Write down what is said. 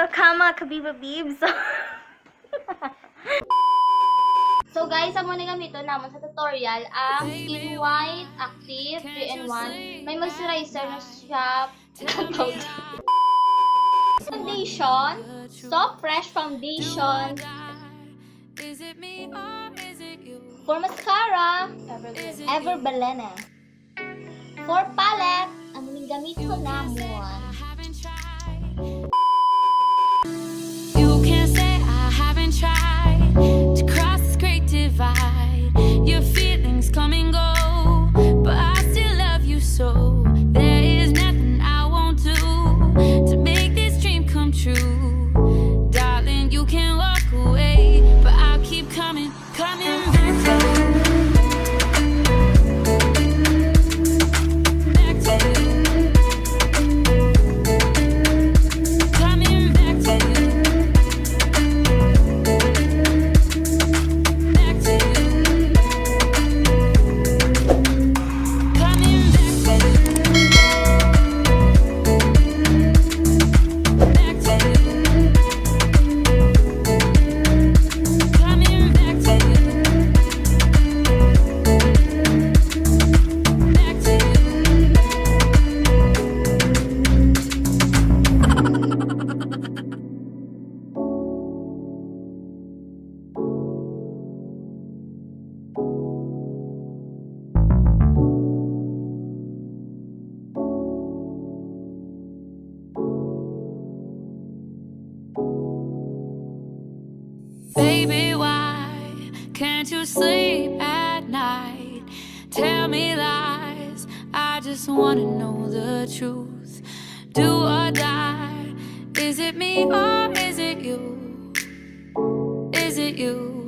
welcome mga kabiba bibs. So guys, ang muna gamiton naman sa tutorial ang Skin White Active 3-in-1. May moisturizer na siya. Foundation, Soft Fresh Foundation. For mascara, Everbelene. For palette, ang gamit ko naman. You can't say I haven't tried to cross this great divide. Your feelings come and go, but I still love you so. There is nothing I won't do to make this dream come true. Darling, you can walk away, but I'll keep coming back to you. Baby, why can't you sleep at night? Tell me lies, I just wanna know the truth. Do or die, is it me or is it you? Is it you?